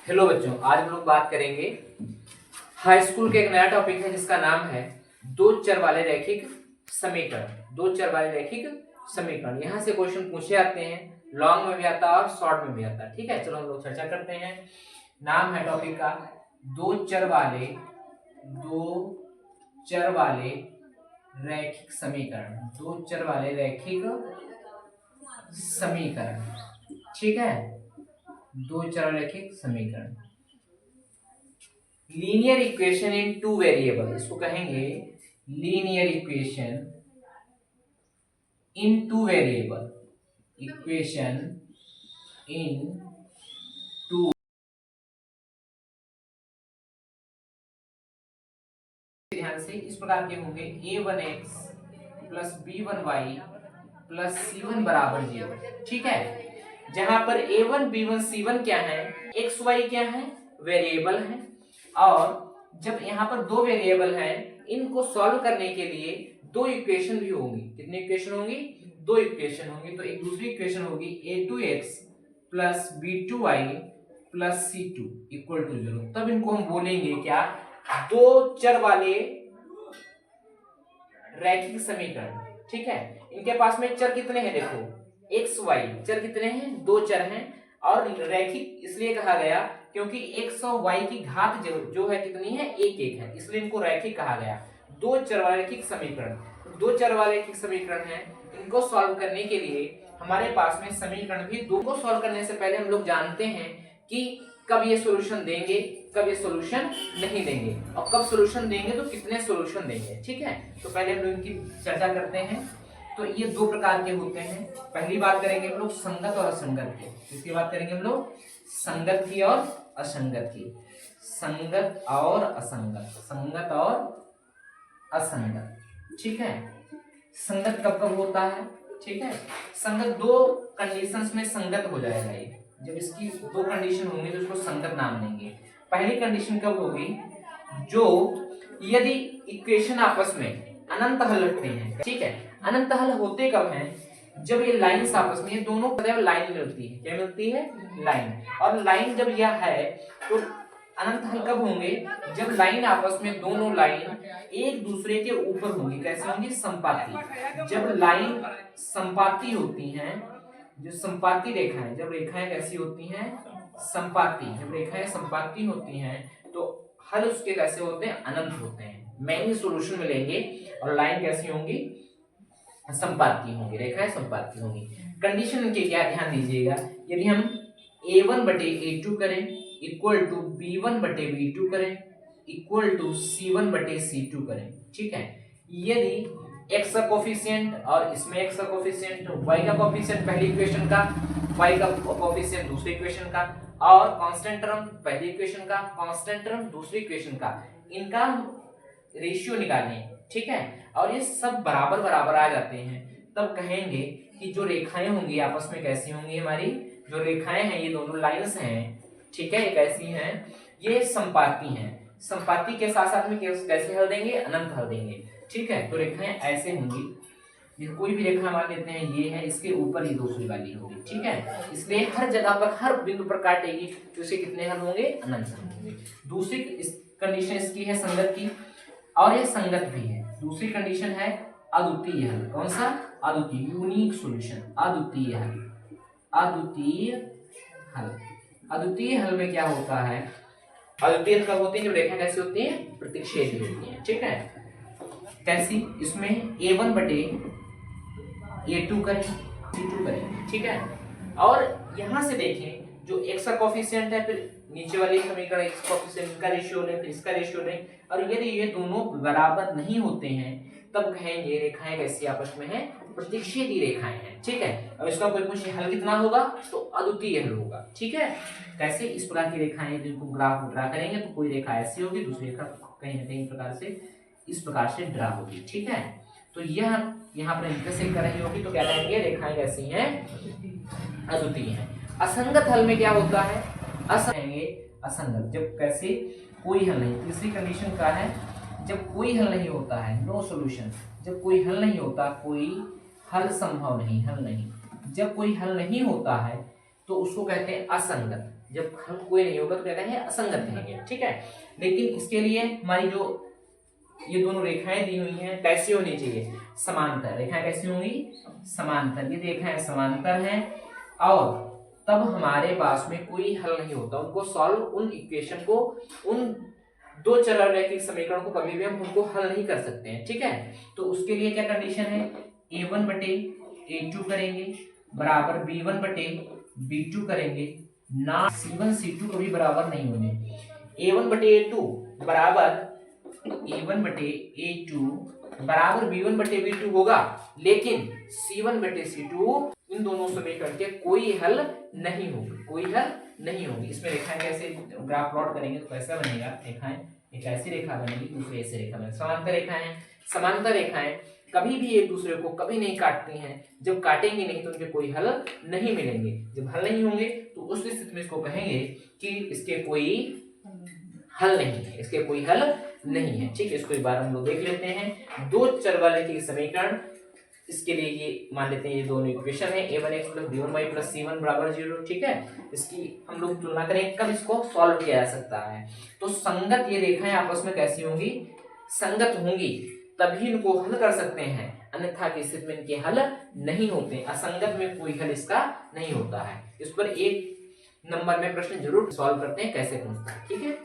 Hello बच्चों, आज हम लोग बात करेंगे हाई स्कूल के एक नया टॉपिक है जिसका नाम है दो चर वाले रैखिक समीकरण। दो चर वाले रैखिक समीकरण, यहाँ से क्वेश्चन पूछे जाते हैं, लॉन्ग में भी आता है और शॉर्ट में भी आता है। ठीक है, चलो हम लोग चर्चा करते हैं। नाम है टॉपिक का दो चर वाले रैखिक समीकरण। दो चर वाले रैखिक समीकरण, ठीक है, दो चर रैखिक समीकरण। Linear equation in two variable, इसको कहेंगे linear equation in two variable. Equation in two, ध्यान से इस प्रकार के होंगे a1x plus b1y plus c1 बराबर 0। ठीक है, जहां पर a1 b1 c1 क्या है, x y क्या है, वेरिएबल है। और जब यहाँ पर दो वेरिएबल हैं, इनको सॉल्व करने के लिए दो इक्वेशन भी होंगी। कितनी इक्वेशन होंगी? दो इक्वेशन होंगी। तो एक दूसरी इक्वेशन होगी a2x plus b2y plus c2 equal to 0। तब इनको हम बोलेंगे क्या? दो चर वाले रैखिक समीकरण। ठीक है, इनके पास में चर कितने हैं? देखो एक्स वाई चर कितने हैं? दो चर हैं। और रैखिक इसलिए कहा गया क्योंकि एक्स और वाई की घात जो है कितनी है? एक एक है, इसलिए इनको रैखिक कहा गया। दो चर वाले रैखिक समीकरण, दो चर वाले रैखिक समीकरण है। इनको सॉल्व करने के लिए हमारे पास में समीकरण भी दो को सॉल्व करने से पहले हम लोग जानते हैं कि कब ये सॉल्यूशन देंगे, कब ये सॉल्यूशन नहीं देंगे, और कब सॉल्यूशन देंगे तो कितने सॉल्यूशन देंगे। ठीक है, तो पहले हम लोग इनकी चर्चा करते हैं। तो ये दो प्रकार के होते हैं। पहली बात करेंगे हम लोग संगत और असंगत की। इसकी बात करेंगे हम लोग संगत की और असंगत की। संगत और असंगत, संगत और असंगत। ठीक है, संगत कब कब होता है? ठीक है, संगत दो कंडीशंस में संगत हो जाएगा ये। जब इसकी दो कंडीशन होंगी तो उसको संगत नाम देंगे। पहली कंडीशन कब होगी? जो यदि इक्वेशन आपस में अनंत हल रखते हैं। ठीक है, अनंत हल होते कब हैं? जब ये लाइंस आपस में, ये दोनों सदैव लाइन मिलती है। क्या मिलती है? लाइन। और लाइन जब यह है तो अनंत हल कब होंगे? जब लाइन आपस में, दोनों लाइन एक दूसरे के ऊपर होंगी। कैसे होंगी? संपाती। जब लाइन संपाती होती हैं, जो संपाती रेखाएं, जब रेखाएं कैसी होती हैं? संपाती। जब रेखाएं संपाती होती हैं तो हल उसके कैसे होते हैं? अनंत होते हैं। मैनी सॉल्यूशन मिलेंगे और लाइन कैसी होंगी? संपाती होंगी, रेखाएं संपाती होंगी। कंडीशन के क्या, ध्यान दीजिएगा। यदि हम a1 बटे a2 करें इक्वल टू b1 बटे b2 करें इक्वल टू c1 बटे c2 करें। ठीक है, यदि x का कोफिशिएंट और इसमें x का कोफिशिएंट, y का कोफिशिएंट पहली इक्वेशन का, y का कोफिशिएंट दूसरी इक्वेशन का, और कांस्टेंट टर्म पहली इक्वेशन का, कांस्टेंट टर्म दूसरी इक्वेशन का, इनका रेशियो निकालें। ठीक है, और ये सब बराबर बराबर आ जाते हैं, तब कहेंगे कि जो रेखाएं होंगी आपस में कैसी होंगी? हमारी जो रेखाएं हैं, ये दोनों लाइंस हैं, ठीक है, ये कैसी हैं? ये संपाती हैं। संपाती के साथ साथ में कैसे हल देंगे? अनंत हल देंगे। ठीक है, तो रेखाएं ऐसे होंगी। ये कोई भी रेखा मान लेते हैं, ये है, इसके ऊपर ये दूसरी वाली होगी। ठीक है, इसलिए हर जगह पर, हर बिंदु पर काटेगी तो इसके कितने हल होंगे? अनंत हल होंगे। दूसरी कंडीशन इसकी है संगत की, और ये संगत भी है। दूसरी कंडीशन है अद्वितीय हल। कौन सा? अद्वितीय, यूनिक सॉल्यूशन, अद्वितीय हल। अद्वितीय हल, अद्वितीय हल में क्या होता है? अद्वितीय हल कब होती है? जब रेखा कैसी होती है? प्रतिच्छेदी होती है। ठीक है, कैसी? इसमें a1 बटे a2 करें, c2 करें। ठीक है, और यहां से देखें, जो x का कोफिशिएंट है, फिर नीचे वाले समीकरण x कोफिशिएंट का रेशियो लें, फिर इसका रेशियो लें, और यदि ये दोनों बराबर नहीं होते हैं तब कहेंगे रेखाएं कैसी आपस में हैं? प्रतिच्छेदी रेखाएं हैं। ठीक है, अब इसका कोई पूछे हल कितना होगा, तो अद्वितीय हल होगा। ठीक है, कैसे? इस प्रकार की रेखाएं जिनको ग्राफ ड्रा करेंगे तो कोई रेखा ऐसी होगी, दूसरी रेखा कहीं ना कहीं प्रकार से इस प्रकार से ड्रा होगी। ठीक है, तो यह यहाँ पर इंटरसेक्ट कर रही होगी, तो क्या कहेंगे? रेखाएं कैसी हैं? अद्वितीय हैं। असंगत हल में क्या होता है? असंगत, जब कैसे? कोई हल नहीं। तीसरी कंडीशन का है जब कोई हल नहीं होता है, नो सॉल्यूशन। जब कोई हल नहीं होता, कोई हल संभव नहीं, हल नहीं, जब कोई हल नहीं होता है तो उसको कहते हैं असंगत। जब हल कोई नहीं होगा तो क्या कहेंगे, असंगत कहेंगे, ठीक है। लेकिन इसके लिए हमारी जो ये दोनों रेखाएं दी हुई हैं कैसी होनी चाहिए, समांतर। रेखाएं कैसी होंगी, समांतर। ये रेखाएं समांतर हैं और तब हमारे पास में कोई हल नहीं होता। उनको सॉल्व, उन इक्वेशन को, उन दो चर रैखिक समीकरण को कभी भी हम उनको हल नहीं कर सकते हैं, ठीक है। तो उसके लिए क्या कंडीशन है, a1 बटे a2 करेंगे बराबर b1 बटे b2 करेंगे, ना c1 c2 कभी बराबर नहीं होंगे। a1 बटे a2 बराबर a1 बटे a2 बराबर b1 बटे b2 होगा, लेकिन c1 बटे c2 इन दोनों समीकरण के कोई हल नहीं होगी, कोई हल नहीं होगी। इसमें रेखाएं कैसे ग्राफ प्लॉट करेंगे तो कैसा बनेगा, रेखाएं एक ऐसी रेखा बनेगी, दूसरी ऐसी रेखा बनेगी। समांतर रेखाएं, समांतर रेखाएं कभी भी एक दूसरे को कभी नहीं काटती हैं। जब काटेंगे नहीं तो उनके कोई हल नहीं मिलेंगे। जब हल नहीं होंगे तो उस स्थिति में इसको कहेंगे कि इसके कोई हल नहीं है, इसके कोई हल नहीं है, ठीक है। इसको एक बार हम लोग देख लेते हैं। दो चर वाले के समीकरण, इसके लिए ये मान लेते हैं ये दोनों इक्वेशन है, a1x + b1y + c1 = 0, ठीक है। इसकी हम लोग तुलना करें कब इसको सॉल्व किया जा सकता है। तो संगत ये रेखाएं आपस में कैसी होंगी, संगत होंगी, तभी इनको हल कर सकते हैं, अन्यथा की स्थिति में इनके हल नहीं होते। असंगत में कोई हल इसका नहीं होता है। इस पर 1 नंबर में प्रश्न जरूर सॉल्व करते हैं, कैसे पूछता है, ठीक है।